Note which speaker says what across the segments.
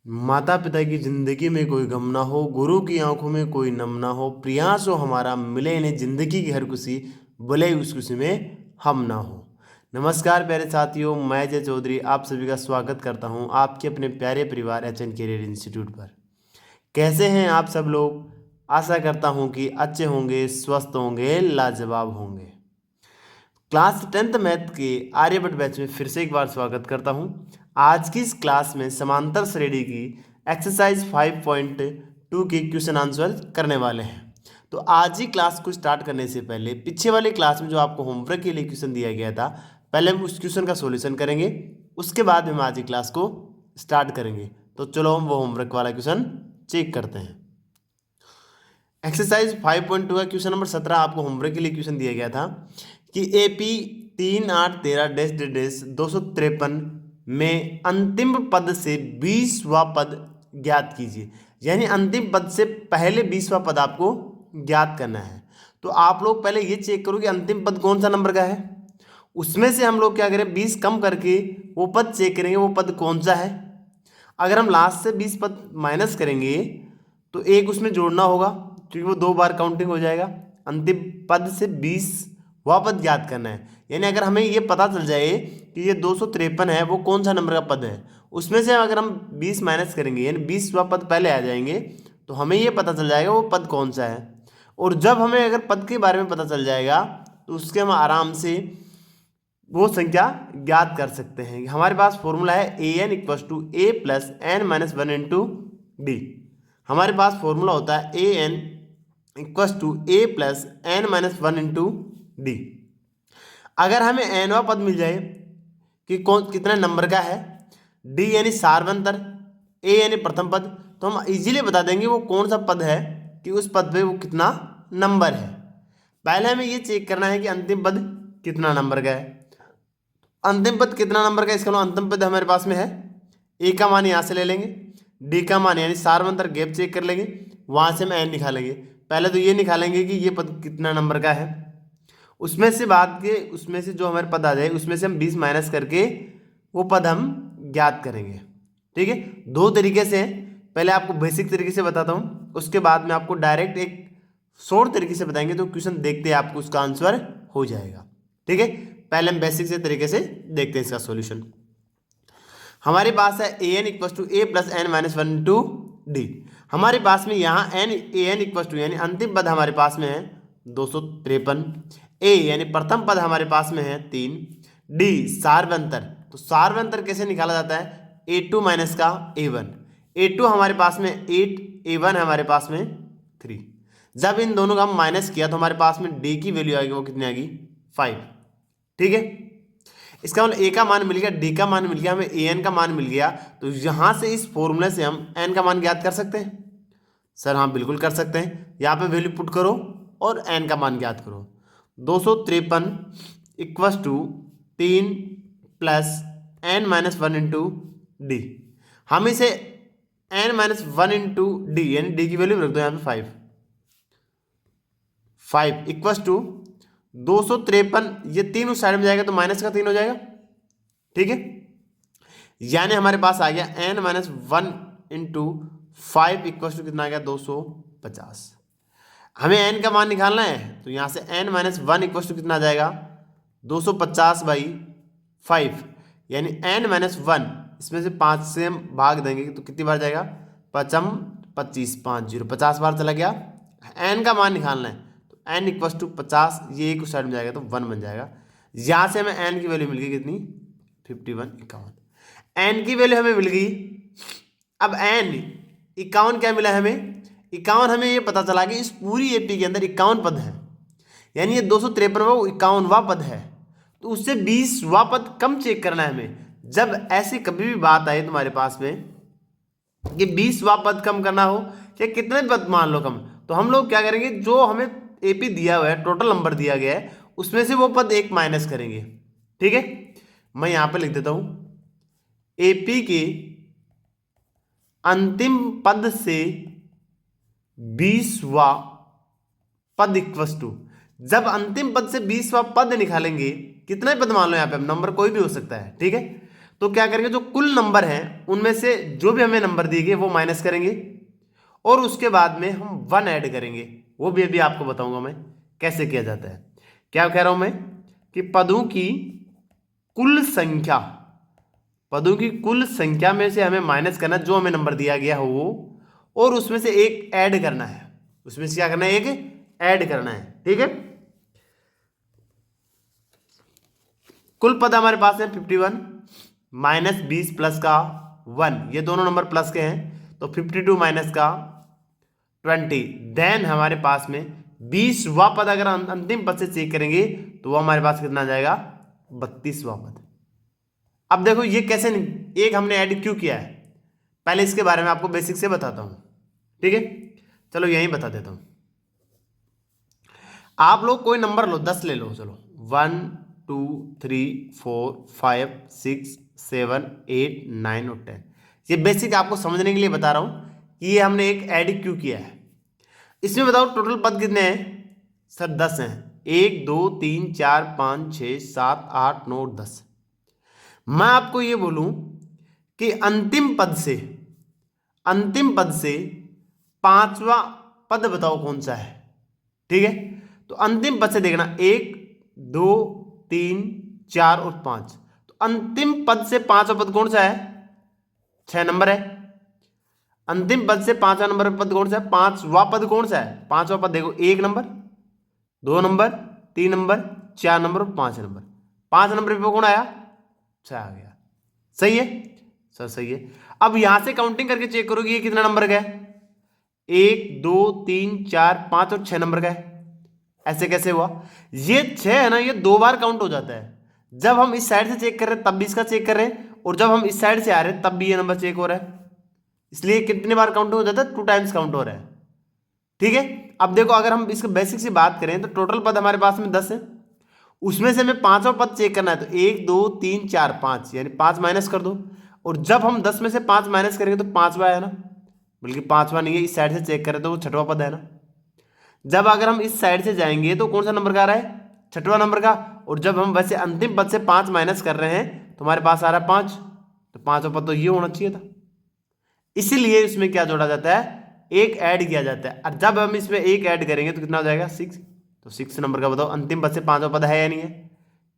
Speaker 1: माता पिता की जिंदगी में कोई गम ना हो, गुरु की आंखों में कोई नम ना हो, प्रयास हो हमारा मिले इन्हें जिंदगी की हर खुशी, भले उस खुशी में हम ना हो। नमस्कार प्यारे साथियों, मैं जय चौधरी आप सभी का स्वागत करता हूं आपके अपने प्यारे परिवार एच.एन. करियर इंस्टीट्यूट पर। कैसे हैं आप सब लोग? आशा करता हूं कि अच्छे होंगे, स्वस्थ होंगे, लाजवाब होंगे। क्लास 10th मैथ के आर्यभट्ट बैच में फिर से एक बार स्वागत करता हूं। आज की इस क्लास में समांतर श्रेणी की एक्सरसाइज 5.2 की क्वेश्चन आंसर करने वाले हैं। तो आज ही क्लास को स्टार्ट करने से पहले पीछे वाले क्लास में जो आपको होमवर्क के लिए क्वेश्चन दिया गया था, पहले हम उस क्वेश्चन का सॉल्यूशन करेंगे, उसके बाद हम आज ही क्लास को स्टार्ट करेंगे। तो चलो हम वो होमवर्क वाला क्वेश्चन चेक करते हैं। एक्सरसाइज 5.2 का क्वेश्चन नंबर 17 आपको होमवर्क के लिए क्वेश्चन दिया गया था कि AP 3, 8, 13 -253 में अंतिम पद से 20वां पद ज्ञात कीजिए। यानी अंतिम पद से पहले 20वां पद आपको ज्ञात करना है। तो आप लोग पहले ये चेक करो कि अंतिम पद कौन सा नंबर का है, उसमें से हम लोग क्या करें 20 कम करके वो पद चेक करेंगे वो पद कौन सा है। अगर हम लास्ट से 20 पद माइनस करेंगे तो एक उसमें जोड़ना होगा क्योंकि वो 2 बार काउंटिंग हो जाएगा। अंतिम पद से 20वां पद ज्ञात करना है। यानी अगर हमें ये पता चल जाए कि ये 253 है, वो कौन सा नंबर का पद है, उसमें से अगर हम 20 माइनस करेंगे यानी 20वां पद पहले आ जाएंगे तो हमें ये पता चल जाएगा वो पद कौन सा है। और जब हमें अगर पद के बारे में पता चल जाएगा तो उसके हम आराम से वो संख्या ज्ञात कर सकते हैं। हमारे पास फॉर्मूला है an = a + n-1 × d। हमारे पास फॉर्मूला होता है an = a + n-1 × d। अगर हमें nवां पद मिल जाए कि कौन कितने नंबर का है, d यानी सार्वंतर, a यानी प्रथम पद, तो हम इजीली बता देंगे वो कौन सा पद है कि उस पद पे वो कितना नंबर है। पहले हमें ये चेक करना है कि अंतिम पद कितना नंबर का है। अंतिम पद कितना नंबर का, इसका अंतिम पद हमारे पास में है। ए का मान यहाँ से ले लेंगे, डी का मान यानी सार्वंतर गैप चेक कर लेंगे, वहाँ से हम एन निकालेंगे। पहले तो ये निकालेंगे कि ये पद कितना नंबर का है, उसमें से बाद के उसमें से जो हमारे पद आ जाए उसमें से हम 20 माइनस करके वो पद हम ज्ञात करेंगे। ठीक है, दो तरीके से हैं। पहले आपको बेसिक तरीके से बताता हूँ, उसके बाद में आपको डायरेक्ट एक शॉर्ट तरीके से बताएंगे तो क्वेश्चन देखते आपको उसका आंसर हो जाएगा। ठीक है, पहले हम बेसिक से तरीके से देखते हैं इसका सॉल्यूशन। हमारे पास है an = a + n-1 × d। हमारे पास में यहाँ an यानी अंतिम पद हमारे पास में है 253, a यानी प्रथम पद हमारे पास में है 3, d सार्वंतर। तो सार्वंतर कैसे निकाला जाता है, a2 - का a1। a2 हमारे पास में 8, a1 हमारे पास में 3। जब इन दोनों का हम माइनस किया तो हमारे पास में d की वैल्यू आएगी, वो कितनी आएगी 5। ठीक है, इसका मतलब ए का मान मिल गया, डी का मान मिल गया, हमें ए एन का मान मिल गया। तो यहां से इस फॉर्मूले से हम एन का मान ज्ञात कर सकते हैं। सर हाँ बिल्कुल कर सकते हैं। यहाँ पे वैल्यू पुट करो और एन का मान ज्ञात करो। 253 = 3 + n-1 × d। हम इसे n-1 × d यानी d की वैल्यू रख दो यहाँ पे 5 = 253, ये 3 उस साइड में जाएगा तो माइनस का 3 हो जाएगा। ठीक है, यानी हमारे पास आ गया n-1 × 5 = कितना आ गया 250। हमें n का मान निकालना है तो यहां से n-1 = कितना आ जाएगा 250/5, यानी n-1 इसमें से 5 से हम भाग देंगे तो कितनी बार जाएगा 5 25 5 0 50 बार चला गया। n का मान निकालना है तो n = 50, ये एक उस साइड में जाएगा तो 1 बन जाएगा। यहां से हमें n की वैल्यू मिल गई कितनी 51 n की वैल्यू हमें मिल गई। अब n 51 क्या मिला हमें 51, हमें ये पता चला कि इस पूरी एपी के अंदर 51 पद है, यानी ये 253वां 51वां पद है। तो उससे 20वां पद कम चेक करना है हमें। जब ऐसी कभी भी बात आए तुम्हारे पास में कि 20वां पद कम करना हो या कितने पद मान लो कम, तो हम लोग क्या करेंगे, जो हमें एपी दिया हुआ है टोटल नंबर दिया गया है उसमें से वो पद एक माइनस करेंगे। ठीक है, मैं यहां पे लिख देता हूं एपी के अंतिम पद से 20वां पद = जब अंतिम पद से 20वां पद निकालेंगे, कितने पद मान लो यहाँ पे नंबर कोई भी हो सकता है। ठीक है, तो क्या करेंगे, जो कुल नंबर हैं उनमें से जो भी हमें नंबर दिए गए वो माइनस करेंगे और उसके बाद में हम 1 ऐड करेंगे। वो भी अभी आपको बताऊंगा मैं कैसे किया जाता है। क्या कह रहा हूं मैं कि पदों की कुल संख्या में से हमें माइनस करना जो हमें नंबर दिया गया हो वो, और उसमें से एक ऐड करना है। उसमें से क्या करना है, एक ऐड करना है। ठीक है, कुल पद हमारे पास है 51 माइनस 20 प्लस का 1, ये दोनों नंबर प्लस के हैं, तो 52 माइनस का 20। देन हमारे पास में 20वां पद अगर हम अंतिम पद से चेक करेंगे तो वो हमारे पास कितना आ जाएगा, 32वां पद। अब देखो ये कैसे एक हमने ऐड क्यों किया है, पहले इसके बारे में आपको बेसिक से बताता हूं। ठीक है, चलो यहीं बता देता हूं। आप लोग कोई नंबर लो, 10 ले लो, चलो 1 2 3 4 5 6 7 8 9 और 10। ये बेसिक आपको समझने के लिए बता रहा हूं कि ये हमने एक ऐड क्यों किया है। इसमें बताओ टोटल पद कितने हैं सर, 10 हैं। 1 2 3 4 5 6 7 8 9 10। मैं आपको ये बोलूं कि अंतिम पद से 5वां पद बताओ कौन सा है। ठीक है, तो अंतिम पद से देखना 1 2 3 4 और 5। तो अंतिम पद से 5वां पद कौन सा है, 6 नंबर है। अंतिम पद से 5वां नंबर पद कौन सा है, 5वां पद कौन सा है, 5वां पद देखो 1 नंबर 2 नंबर 3 नंबर 4 नंबर और 5 नंबर। 5 नंबर पे कौन आया, 6 आ गया। सही है सर, सही है। अब यहां से काउंटिंग करके चेक करोगे ये कितना नंबर का है, 1 2 3 4 5 और 6 नंबर का है। ऐसे कैसे हुआ, ये 6 है ना, ये 2 बार काउंट हो जाता है। जब हम इस साइड से चेक कर रहे हैं तब भी इसका चेक कर रहे हैं, और जब हम इस साइड से आ रहे हैं तब भी ये नंबर चेक हो रहा है। इसलिए कितने बार काउंट हो जाता है, 2 टाइम्स काउंट हो रहा है। ठीक है, अब देखो अगर हम इसके बेसिक से बात करें तो टोटल पद हमारे पास में 10 है, उसमें से हमें 5वां पद चेक करना है। तो 1 2 3 4 5 यानी 5 माइनस कर दो, और जब हम 10 में से 5 माइनस करेंगे तो 5वां है ना, बल्कि 5वां नहीं है, इस साइड से चेक करें तो वो 6वां पद है ना। जब अगर हम इस साइड से जाएंगे तो कौन सा नंबर का आ रहा है, 6वां नंबर का, और जब हम वैसे अंतिम पद से 5 माइनस कर रहे हैं तो हमारे पास आ रहा है 5, तो 5वां पद तो ये होना चाहिए था। इसीलिए इसमें क्या जोड़ा जाता है, एक ऐड किया जाता है, और जब हम इसमें एक ऐड करेंगे तो कितना हो जाएगा, 6। तो 6 नंबर का बताओ अंतिम पद से 5वां पद है या नहीं है,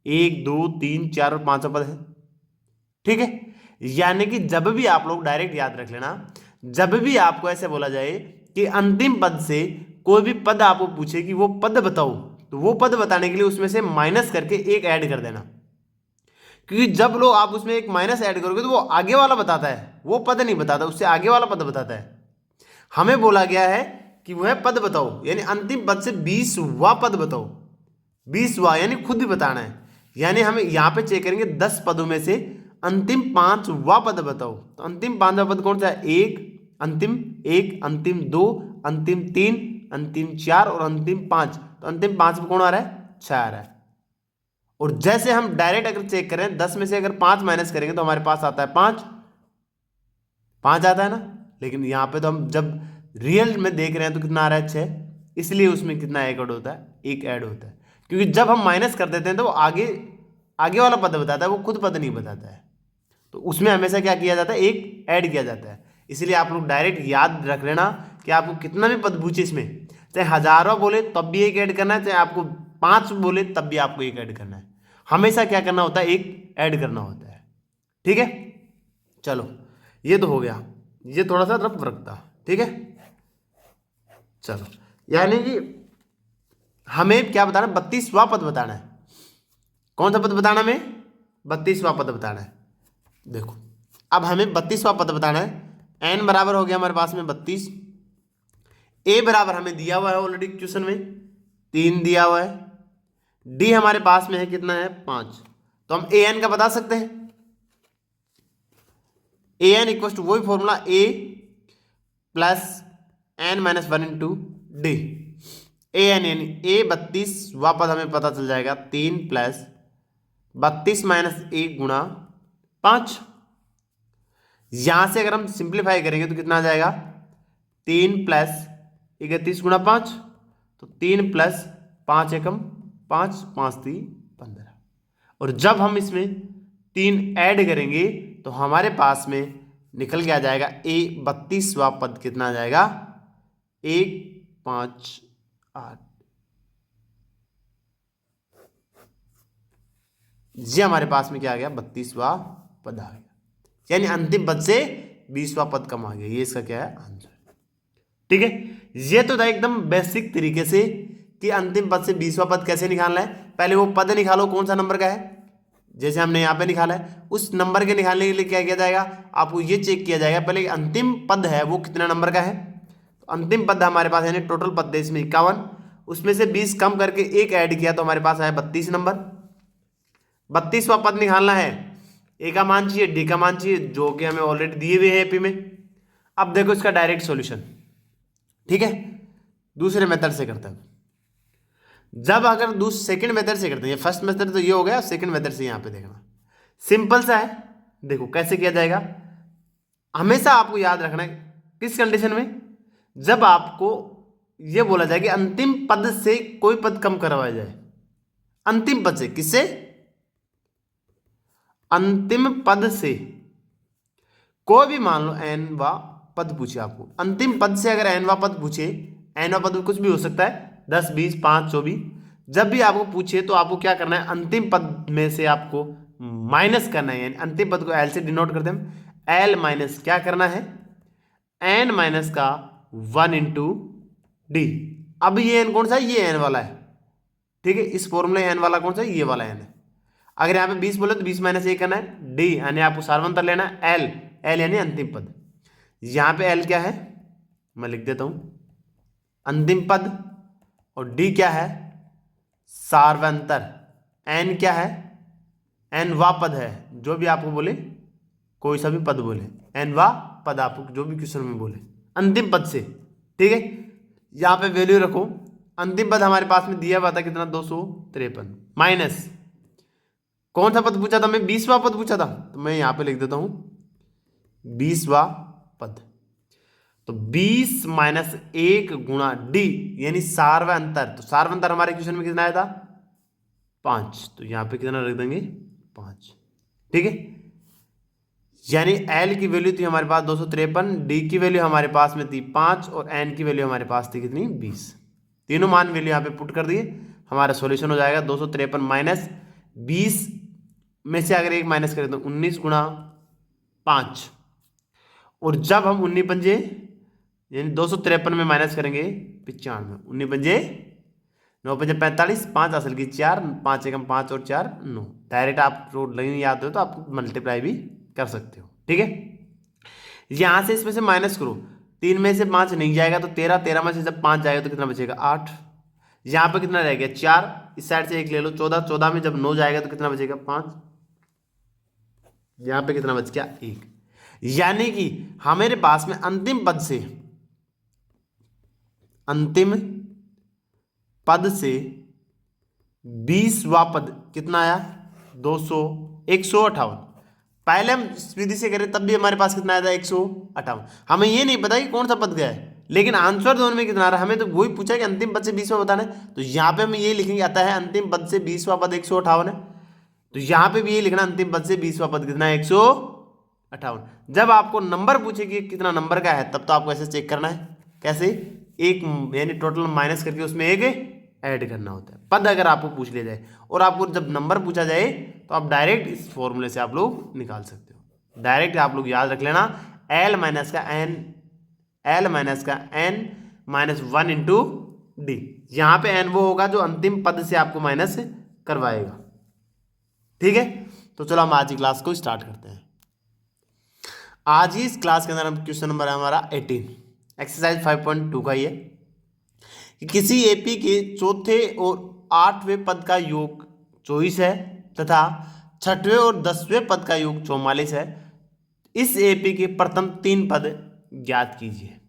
Speaker 1: 1 2 3 4 और 5वां पद है। ठीक है, यानी कि जब भी आप लोग डायरेक्ट याद रख लेना, जब भी आपको ऐसे बोला जाए कि अंतिम पद से कोई भी पद आपको पूछे कि वो पद बताओ, तो वो पद बताने के लिए उसमें से माइनस करके एक ऐड कर देना। क्योंकि जब लोग आप उसमें एक माइनस ऐड करोगे तो वो आगे वाला बताता है, वो पद नहीं बताता, उससे आगे वाला पद बताता है। हमें बोला गया है कि वह पद बताओ, यानी अंतिम पद से 20वां पद बताओ। 20वां यानी खुद ही बताना है, यानी हमें यहां पे चेक करेंगे 10 पदों में से अंतिम 5वां पद बताओ। तो अंतिम 5वां पद कौन सा है, 1 अंतिम 1 अंतिम 2 अंतिम 3 अंतिम 4 और अंतिम 5। तो अंतिम 5 में कौन आ रहा है, 6 आ रहा है। और जैसे हम डायरेक्ट अगर चेक करें 10 में से अगर 5 माइनस करेंगे तो हमारे पास आता है 5 आता है ना। लेकिन यहां पे तो हम जब रियल में देख रहे हैं तो कितना आ रहा है, 6, इसलिए उसमें कितना ऐड होता है, एक ऐड होता है। क्योंकि जब हम माइनस कर देते हैं तो वो आगे वाला पद बताता है, वो खुद पद नहीं बताता है। तो उसमें हमेशा क्या किया जाता है, एक ऐड किया जाता है। इसलिए आप लोग डायरेक्ट याद रख लेना कि आपको कितना भी पद पूछे इसमें, चाहे 1000वां बोले तब भी एक ऐड करना है, चाहे आपको 5 बोले तब भी आपको एक ऐड करना है। हमेशा क्या करना होता है, एक ऐड करना होता है। ठीक है, चलो ये तो हो गया, ये थोड़ा सा रफ वर्क था। ठीक है, चलो यानी कि हमें क्या बताना, 32वां पद बताना है। कौन सा पद बताना हमें, 32वां पद बताना है। देखो अब हमें 32वां पद बताना है। n बराबर हो गया हमारे पास में 32, a बराबर हमें दिया हुआ है ऑलरेडी क्वेश्चन में 3 दिया हुआ है, d हमारे पास में है कितना है, 5। तो हम an का बता सकते हैं, an इक्वल टू वही formula a plus n minus 1 into D. an यानी a 32वां पद हमें पता चल जाएगा 3 प्लस 32 माइनस 1 गुणा 5। यहां से अगर हम सिंप्लीफाई करेंगे तो कितना आ जाएगा, 3 प्लस 31 गुणा 5, तो 3 प्लस 5 एकम 5 5 3 15। और जब हम इसमें 3 ऐड करेंगे तो हमारे पास में निकल के आ जाएगा ए 32वां पद कितना आ जाएगा 158। ये हमारे पास में क्या आ गया 32वां पद आ गया, यानी अंतिम पद से 20वां पद कम आ गया। ये इसका क्या है आंसर। ठीक है, ये तो था एकदम बेसिक तरीके से कि अंतिम पद से 20वां पद कैसे निकालना है। पहले वो पद निकालो कौन सा नंबर का है, जैसे हमने यहाँ पे निकाला है उस नंबर के निकालने के लिए क्या किया जाएगा, आपको ये चेक किया जाएगा पहले अंतिम पद है वो कितना नंबर का है। तो अंतिम पद हमारे पास यानी टोटल पद है इसमें 51, उसमें से 20 कम करके एक ऐड किया तो हमारे पास आया 32 नंबर। 32वां पद निकालना है, ए का मान चाहिए, डी का मान चाहिए, जो कि हमें ऑलरेडी दिए हुए हैं एपी में। अब देखो इसका डायरेक्ट सॉल्यूशन। ठीक है, दूसरे मेथड से करते हैं। जब अगर सेकंड मेथड से करते हैं, फर्स्ट मेथड तो ये हो गया, सेकंड मेथड से यहां पे देखना सिंपल सा है। देखो कैसे किया जाएगा, हमेशा आपको याद रखना है किस कंडीशन में, जब आपको ये बोला जाए कि अंतिम पद से कोई पद कम करवाया जाए। अंतिम पद से, किससे, अंतिम पद से कोई भी मान लो n वा पद पूछे आपको, अंतिम पद से अगर n वा पद पूछे, n वा पद कुछ भी हो सकता है 10 20 5 24, जब भी आपको पूछे तो आपको क्या करना है, अंतिम पद में से आपको माइनस करना है। यानी अंतिम पद को l से डिनोट करते हैं, l माइनस क्या करना है n माइनस का 1 इंटू डी। अब ये n कौन सा है, ये n वाला है। ठीक है, इस फॉर्मूले n वाला कौन सा है, ये वाला n है। अगर यहाँ पे 20 बोले तो 20 माइनस 1 करना है, डी यानी आपको सार्वंतर लेना है, l यानी अंतिम पद। यहाँ पे l क्या है मैं लिख देता हूं, अंतिम पद, और d क्या है सार्वंतर, n क्या है n वा पद है, जो भी आपको बोले कोई सा भी पद बोले, n वा पद आपको जो भी क्वेश्चन में बोले अंतिम पद से। ठीक है, यहाँ पे वैल्यू रखो, अंतिम पद हमारे पास में दिया हुआ था कितना 253, माइनस कौन सा पद पूछा था, मैं 20वां पद पूछा था, तो मैं यहाँ पे लिख देता हूं 20वां पद। तो 20 माइनस 1 गुणा डी यानी सार्वंतर, तो सार्वंतर हमारे क्वेश्चन में कितना आया था 5, तो यहां पे कितना रख देंगे 5। ठीक है, यानी L की वैल्यू थी हमारे पास 253, डी की वैल्यू हमारे पास में थी 5 और n की वैल्यू हमारे पास थी कितनी 20। तीनों मान वैल्यू यहाँ पे पुट कर दिए, हमारा सॉल्यूशन हो जाएगा 253 माइनस 20 में से अगर एक माइनस करें तो 19 गुणा 5, और जब हम 19 पंजे यानी 253 में माइनस करेंगे 95, 19 पंजे 9 पंजे 45, 5 असल की 4, 5 एकम 5 और 4 9। डायरेक्ट आप रोड नहीं याद हो तो आप मल्टीप्लाई भी कर सकते हो। ठीक है, यहां से इसमें से माइनस करो, 3 में से 5 नहीं जाएगा तो 13, 13 में से जब 5 जाएगा तो कितना बचेगा 8, यहां पे कितना रह गया 4, इस साइड से 1 ले लो 14, 14 में जब 9 जाएगा तो कितना बचेगा 5, यहां पे कितना बच गया 1। यानी कि हमारे पास में अंतिम पद से, अंतिम पद से 20वां पद कितना आया 158। पहले हम इस विधि से करें तब भी हमारे पास कितना आया था 158। हमें ये नहीं पता कि कौन सा पद गया है, लेकिन आंसर दोनों में कितना आ रहा है, हमें तो वही पूछा कि अंतिम पद से 20वां बताना है। तो यहाँ पे हम ये लिखेंगे, आता है अंतिम पद से 20वां पद 158 है, तो यहाँ पे भी ये लिखना अंतिम पद से 20वां पद कितना है 158। जब आपको नंबर पूछे कि कितना नंबर का है तब तो आपको ऐसे चेक करना है, कैसे, एक यानी टोटल माइनस करके उसमें एक ऐड करना होता है। पद अगर आपको पूछ लिया जाए और आपको जब नंबर पूछा जाए तो आप डायरेक्ट इस फॉर्मूले से आप लोग निकाल सकते हो। डायरेक्ट आप लोग याद रख लेना L माइनस का n माइनस 1 इंटू डी। यहाँ पे n वो होगा जो अंतिम पद से आपको माइनस करवाएगा। ठीक है, तो चलो हम आज की क्लास को स्टार्ट करते हैं। आज ही इस क्लास के अंदर हम क्वेश्चन नंबर है हमारा 18, एक्सरसाइज 5.2 का ही है कि किसी एपी के चौथे और 8वें पद का योग 24 है तथा 6वें और 10वें पद का योग 44 है। इस एपी के प्रथम 3 पद ज्ञात कीजिए।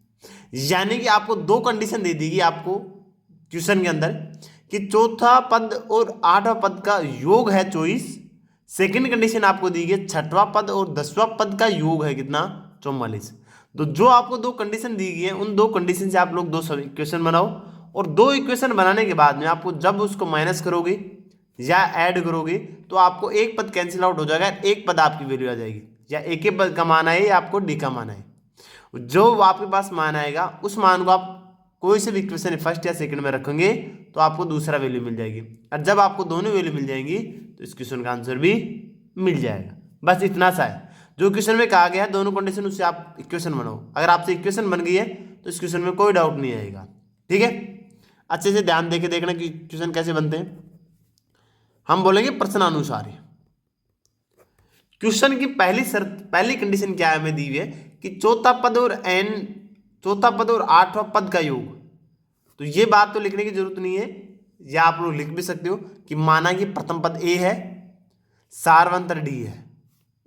Speaker 1: यानी कि आपको 2 कंडीशन दे दी गई आपको क्वेश्चन के अंदर कि चौथा पद और 8वां पद का योग है 24। सेकंड कंडीशन आपको दी गई 6वां पद और 10वां पद का योग है कितना 44। तो जो आपको 2 कंडीशन दी गई है उन 2 कंडीशन से आप लोग 2 इक्वेशन बनाओ, और 2 इक्वेशन बनाने के बाद में आपको जब उसको माइनस करोगे या ऐड करोगे तो तो आपको एक पद कैंसिल आउट हो जाएगा, एक पद आपकी वैल्यू आ जाएगी, या एक ही पद का मान है या आपको डी का मान है। जो आपके पास मान आएगा उस मान को आप कोई से भी इक्वेशन फर्स्ट या सेकंड में रखेंगे तो आपको दूसरा वैल्यू मिल जाएगी, और जब आपको दोनों वैल्यू मिल जाएंगी तो इस क्वेश्चन का आंसर भी मिल जाएगा। बस इतना सा है, जो क्वेश्चन में कहा गया है दोनों कंडीशन उससे आप इक्वेशन बनाओ। अगर आपसे इक्वेशन बन गई है तो इस क्वेश्चन में कोई डाउट नहीं आएगा। ठीक है, अच्छे से ध्यान देके देखना कि क्वेश्चन कैसे बनते हैं। हम बोलेंगे प्रश्नानुसार। क्वेश्चन की पहली शर्त, पहली कंडीशन क्या है हमें दी हुई है कि चौथा पद और आठवां पद का योग। तो ये बात तो लिखने की जरूरत नहीं है, या आप लोग लिख भी सकते हो कि माना कि प्रथम पद ए है, सार्वंतर डी है।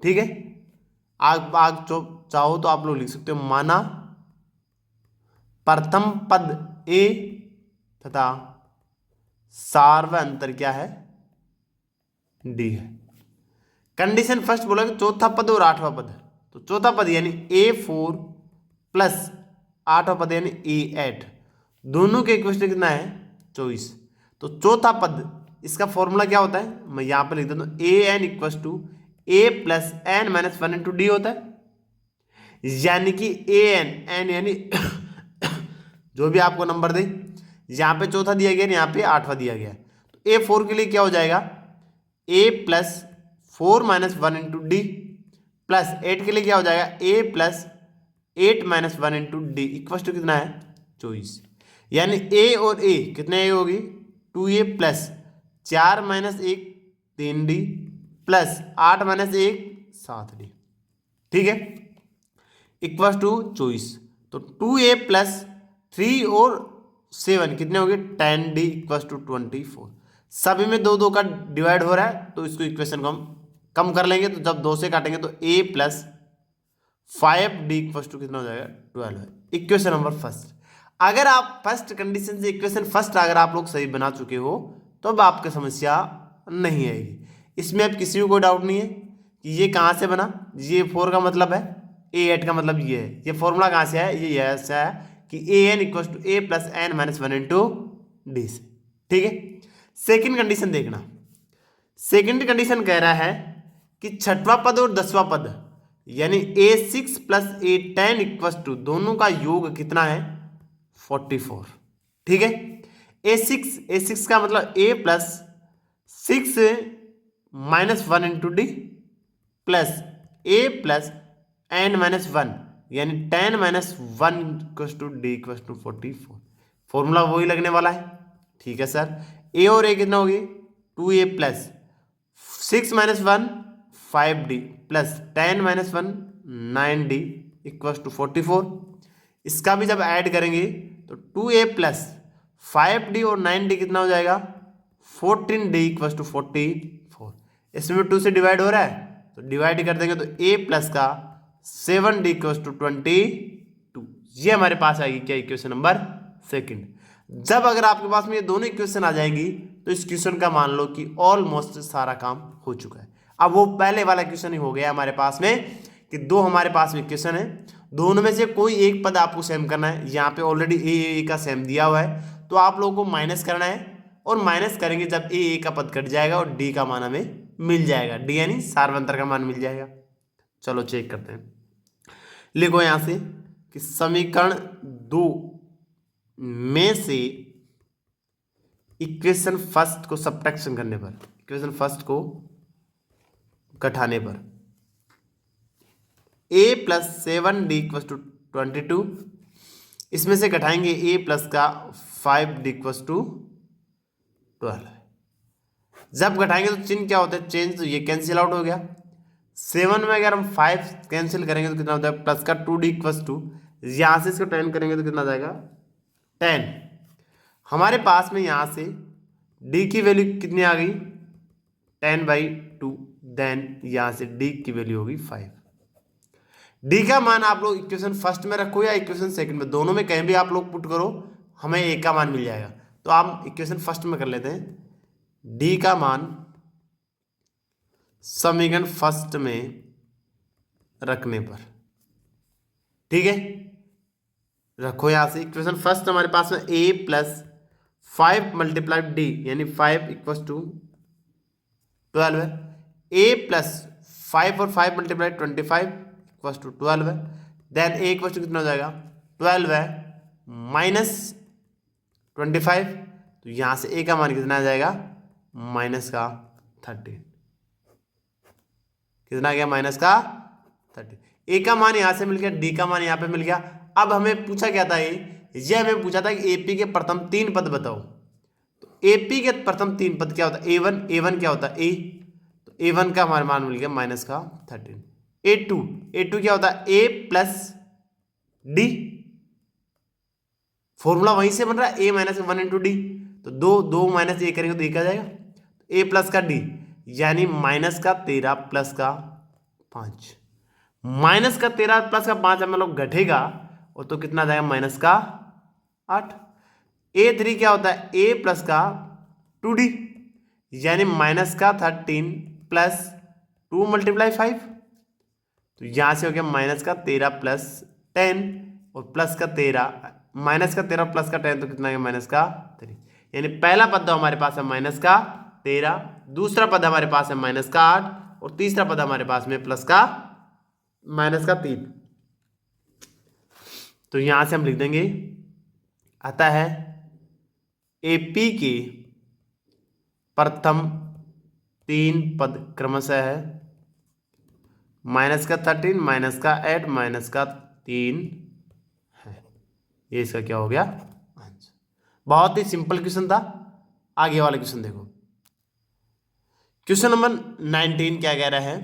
Speaker 1: ठीक है, आग चाहो तो आप लोग लिख सकते हो माना प्रथम पद ए तथा सार्वंतर क्या है, डी है। कंडीशन फर्स्ट बोला कि चौथा पद और आठवां पद, तो चौथा पद यानी A4 प्लस आठवां पद यानी A8, दोनों के इक्वेशन कितना है 24। तो चौथा पद इसका फॉर्मूला क्या होता है, मैं यहां पे लिख देता हूं, AN equal to A plus N minus 1 into D होता है। यानी कि एन यानी जो भी आपको नंबर दे, यहां पे चौथा दिया गया, यहां पे आठवां दिया गया, तो A4 के लिए क्या हो जाएगा, A plus 4 minus 1 into D, plus 8 के लिए क्या हो जाएगा A plus 8 minus 1 into D equal to कितना है 24। यानी A और A कितने A होगी 2A plus 4 minus 1 3D plus 8 minus 1 7D। ठीक है, इक्वल टू 24। तो 2A प्लस 3 और 7 कितने हो गए 10D इक्वल टू 24। सभी में दो दो का डिवाइड हो रहा है, तो इसको इक्वेशन को हम कम कर लेंगे, तो जब 2 से काटेंगे तो A plus 5D equal to कितना हो जाएगा 12 है। Equation number first. अगर आप फर्स्ट कंडीशन से इक्वेशन फर्स्ट अगर आप लोग सही बना चुके हो तो अब आपकी समस्या नहीं आएगी। इसमें अब किसी को कोई डाउट नहीं है कि ये कहाँ से बना, ये 4 का मतलब है, A8 का मतलब ये है, ये फॉर्मूला कहाँ से है, ये ऐसा है कि AN equal to A plus N minus 1 into D से। ठीक है, सेकेंड कंडीशन देखना। सेकेंड कंडीशन कह रहा है कि छठवां पद और 10वां पद यानी A6 plus A10 equal to दोनों का योग कितना है 44। ठीक है, A6 का मतलब A plus 6 minus 1 into D plus A plus N minus 1 यानी 10 minus 1 equal to D equal to 44। Formula वही लगने वाला है। ठीक है सर, A और A कितना होगी 2A plus 6 minus 1 5D plus 10 minus 1 9D equal to 44। इसका भी जब ऐड करेंगे तो 2A प्लस 5D और 9D कितना हो जाएगा 14D इक्वल टू 44। इसमें 2 से डिवाइड हो रहा है तो डिवाइड कर देंगे तो A प्लस का 7D इक्वल टू 22। ये हमारे पास आएगी क्या इक्वेशन नंबर सेकंड। जब अगर आपके पास में ये दोनों इक्वेशन आ जाएंगी तो इस क्वेश्चन का मान लो कि ऑलमोस्ट सारा काम हो चुका है। अब वो पहले वाला क्वेश्चन ही हो गया हमारे पास में कि दो हमारे पास में क्वेश्चन है, दोनों में से कोई एक पद आपको सेम करना है। यहाँ पे ऑलरेडी ए का सेम दिया हुआ है तो आप लोगों को माइनस करना है, और माइनस करेंगे जब ए का पद कट जाएगा और डी का मान हमें मिल जाएगा, डी यानी सार्वंतर का मान मिल जाएगा। चलो चेक करते हैं। लिखो यहां से कि समीकरण 2 में से इक्वेशन फर्स्ट को सब्ट्रैक्शन करने पर, इक्वेशन फर्स्ट को घटाने पर a plus 7D equal to 22, इसमें से घटाएंगे a प्लस का 5D इक्वल टू 12। जब घटाएंगे तो चिन्ह क्या होता है चेंज, तो ये कैंसिल आउट हो गया। 7 में अगर हम 5 कैंसिल करेंगे तो कितना होता है प्लस का 2D इक्वल टू, यहां से इसको 10 करेंगे तो कितना जाएगा 10। हमारे पास में यहां से d की वैल्यू कितनी आ गई 10/2, देन यहां से d की वैल्यू होगी 5। डी का मान आप लोग इक्वेशन फर्स्ट में रखो या इक्वेशन सेकंड में, दोनों में कहीं भी आप लोग पुट करो हमें ए का मान मिल जाएगा। तो आप इक्वेशन फर्स्ट में कर लेते हैं, डी का मान समीकरण फर्स्ट में रखने पर। ठीक है, रखो यहां से इक्वेशन फर्स्ट हमारे पास में a प्लस 5 मल्टीप्लाई डी यानी 5 इक्वल टू 12 है। ए प्लस 5 और 5 मल्टीप्लाई 25 इक्वल्स टू 12 है। देन ए इक्वल्स टू कितना हो जाएगा 12 है माइनस 25, तो यहाँ से ए का मान कितना आ जाएगा माइनस का 13। कितना आ गया माइनस का 30। ए का मान यहां से मिल गया, डी का मान यहां पे मिल गया। अब हमें पूछा क्या था, ये हमें पूछा था कि एपी के प्रथम 3 पद बताओ। तो एपी के प्रथम 3 पद क्या होता है, ए वन क्या होता है ए, तो ए1 का हमारे मान मिल गया माइनस का 13। ए टू क्या होता है ए प्लस डी, फॉर्मूला वहीं से बन रहा है ए माइनस 1 इंटू डी, तो दो माइनस ए करेंगे तो एक आ जाएगा। ए प्लस का डी यानी माइनस का 13 प्लस का 5, माइनस का 13 प्लस का 5 हम लोग घटेगा और तो कितना आ जाएगा माइनस का 8। ए3 क्या होता है ए प्लस का 2d यानी माइनस का 13 प्लस 2 मल्टीप्लाई 5, तो यहां से हो गया माइनस का 13 प्लस 10 और प्लस का 13, माइनस का 13 प्लस का 10 तो कितना है माइनस का 3। यानी पहला पद तो हमारे पास है माइनस का 13, दूसरा पद हमारे पास है माइनस का 8 और तीसरा पद हमारे पास में प्लस का माइनस का 3। तो यहां से हम लिख देंगे आता है एपी के प्रथम 3 पद क्रमशः है माइनस का 13, माइनस का 8, माइनस का 3 है। ये इसका क्या हो गया आंसर। बहुत ही सिंपल क्वेश्चन था। आगे वाला क्वेश्चन देखो, क्वेश्चन नंबर 19 क्या कह रहा है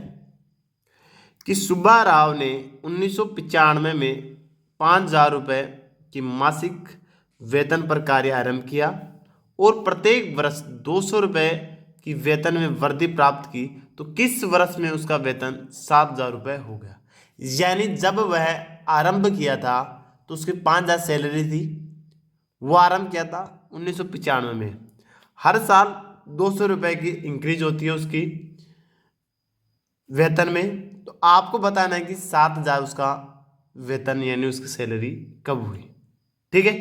Speaker 1: कि सुब्बा राव ने 1995 में 5,000 रुपये की मासिक वेतन पर कार्य आरंभ किया और प्रत्येक वर्ष 200 रुपये की वेतन में वृद्धि प्राप्त की, तो किस वर्ष में उसका वेतन 7,000 रुपये हो गया। यानी जब वह आरंभ किया था तो उसकी 5,000 सैलरी थी, वो आरंभ किया था 1995 में। हर साल 200 रुपये की इंक्रीज होती है उसकी वेतन में, तो आपको बताना है कि 7,000 उसका वेतन यानी उसकी सैलरी कब हुई। ठीक है,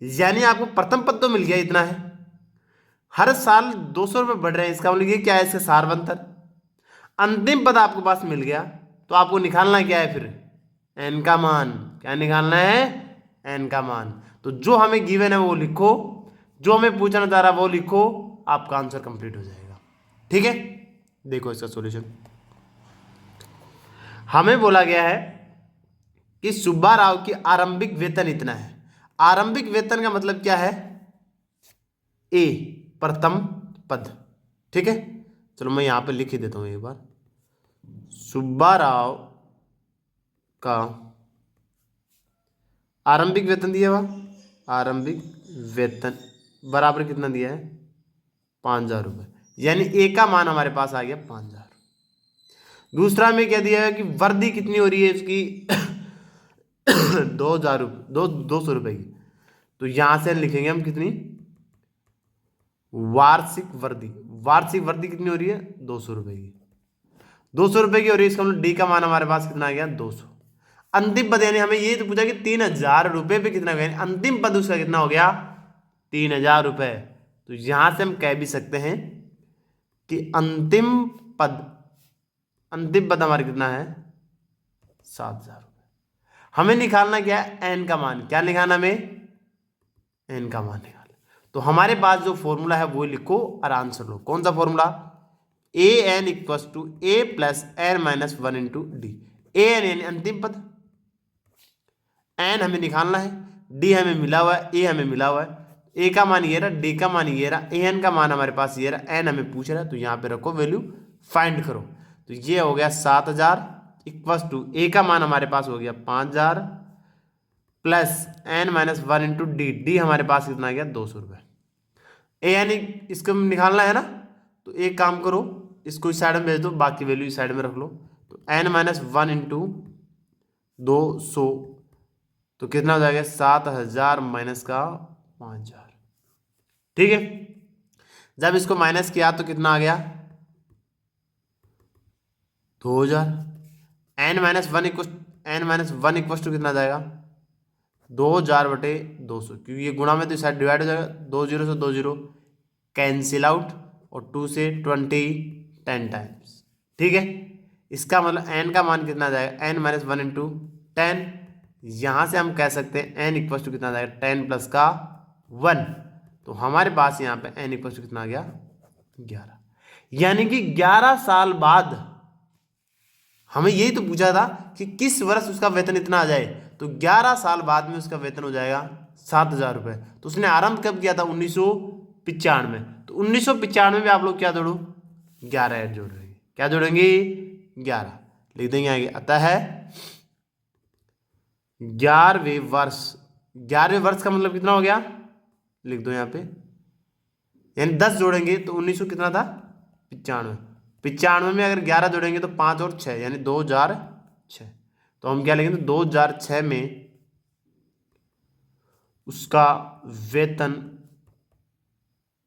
Speaker 1: यानी आपको प्रथम पद तो मिल गया, इतना है। हर साल 200 रुपये बढ़ रहे हैं, इसका मतलब ये क्या है, इसका सारवंतर। अंतिम पद आपके पास मिल गया, तो आपको निकालना क्या है फिर, एन का मान। क्या निकालना है, एन का मान। तो जो हमें गिवन है वो लिखो, जो हमें पूछना चाह रहा है वो लिखो, आपका आंसर कंप्लीट हो जाएगा। ठीक है, देखो इसका सॉल्यूशन। हमें बोला गया है कि सुब्बा राव की आरंभिक वेतन इतना है। आरंभिक वेतन का मतलब क्या है, ए प्रथम पद। ठीक है, चलो मैं यहां पे लिख ही देता हूं एक बार। सुब्बा राव का आरंभिक वेतन दिया हुआ, आरंभिक वेतन बराबर कितना दिया है 5,000 रुपये, यानी ए का मान हमारे पास आ गया 5,000। दूसरा में क्या दिया है कि वृद्धि कितनी हो रही है इसकी 2,000 रुपये 200 रुपये की, तो यहां से लिखेंगे हम कितनी वार्षिक वृद्धि। वार्षिक वृद्धि कितनी हो रही है 200 रुपये की, 200 रुपये की हो रही है। इसका मतलब डी का मान हमारे पास कितना आ गया 200। अंतिम पद यानी हमें ये तो पूछा कि 3,000 रुपये पे कितना गया, अंतिम पद उसका कितना हो गया 3,000 रुपये। तो यहां से हम कह भी सकते हैं कि अंतिम पद हमारे कितना है 7,000 रुपये। हमें निकालना क्या है, एन का मान। क्या निकालना हमें, एन का मान निकालना। तो हमारे पास जो फॉर्मूला है वो लिखो और आंसर लो। कौन सा formula, A N equals to A plus N minus 1 into D. A N यानी अंतिम पद, एन हमें निकालना है, डी हमें मिला हुआ है, ए हमें मिला हुआ है। ए का मान ये रहा, डी का मान ये रहा, ए एन का मान हमारे पास ये रहा, एन हमें पूछ रहा है, तो यहाँ पे रखो वैल्यू फाइंड करो। तो ये हो गया 7,000 इक्वल्स टू ए का मान हमारे पास हो गया 5,000 plus N minus 1 into D. D हमारे पास कितना आ गया 200 रुपये। ए यानी इसको निकालना है ना, तो एक काम करो, इसको इस साइड में भेज दो, बाकी वैल्यू इस साइड में रख लो। तो एन माइनस 1 इंटू 200 तो कितना हो जाएगा 7,000 माइनस का 5,000। ठीक है, जब इसको माइनस किया तो कितना आ गया 2,000। N minus one equal to कितना जाएगा 2,000 बटे 200, क्योंकि ये गुणा में तो साइड डिवाइड हो जाएगा, 2 0 से 2 0 कैंसिल आउट और 2 से 20 10 टाइम्स। ठीक है, इसका मतलब n का मान कितना आ जाएगा, n माइनस 1 इंटू 10। यहाँ से हम कह सकते हैं n इक्वल टू कितना आ जाएगा, 10 प्लस का 1। तो हमारे पास यहाँ पे n इक्वल टू कितना आ गया, 11। यानी कि 11 साल बाद हमें यही तो पूछा था कि किस वर्ष उसका वेतन इतना आ जाए, तो 11 साल बाद में उसका वेतन हो जाएगा 7,000 रुपये। तो उसने आरंभ कब किया था, 1995। तो 1995 में आप लोग क्या जोड़ो, 11 ऐड जोड़ेंगे। क्या जोड़ेंगे, 11 लिख देंगे आगे। अतः 11वें वर्ष, 11वें वर्ष का मतलब कितना हो गया, लिख दो यहाँ पे, यानी 10 जोड़ेंगे तो 1900 कितना था, 95। 95 में अगर 11 जोड़ेंगे तो 5 और 6 यानी 2006। तो हम क्या लिखेंगे, तो 2006 में उसका वेतन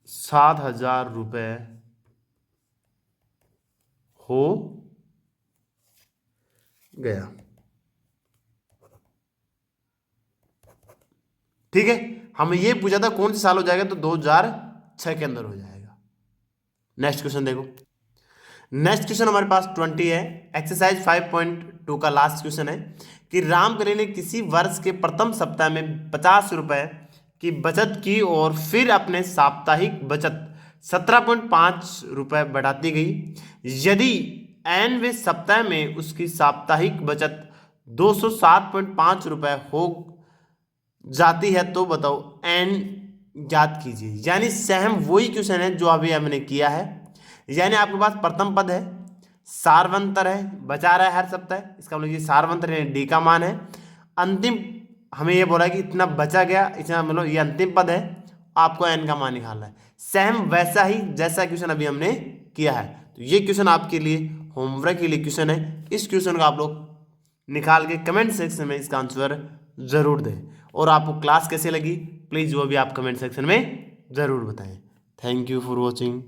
Speaker 1: 7,000 रुपये हो गया। ठीक है, हमें ये पूछा था कौन से साल हो जाएगा, तो 2006 के अंदर हो जाएगा। नेक्स्ट क्वेश्चन देखो। नेक्स्ट क्वेश्चन हमारे पास 20 है, एक्सरसाइज 5.2 का लास्ट क्वेश्चन है कि रामकली ने किसी वर्ष के प्रथम सप्ताह में 50 रुपए की बचत की और फिर अपने साप्ताहिक बचत 17.5 रुपए बढ़ाती गई। यदि nवें सप्ताह में उसकी साप्ताहिक बचत 207.5 रुपए हो जाती है तो बताओ n ज्ञात कीजिए। यानी सेम वही क्वेश्चन है जो अभी हमने किया है। यानी आपके पास प्रथम पद है, सार्वंतर है, बचा रहा है हर सप्ताह, इसका मतलब ये सार्वंतर यानी डी का मान है। अंतिम हमें ये बोला है कि इतना बचा गया, इतना मतलब ये अंतिम पद है, आपको एन का मान निकालना है। सेम वैसा ही जैसा क्वेश्चन अभी हमने किया है। तो ये क्वेश्चन आपके लिए होमवर्क के लिए क्वेश्चन है। इस क्वेश्चन को आप लोग निकाल के कमेंट सेक्शन में इसका आंसर जरूर दें। और आपको क्लास कैसे लगी प्लीज़ वो भी आप कमेंट सेक्शन में ज़रूर बताएं। Thank you for watching.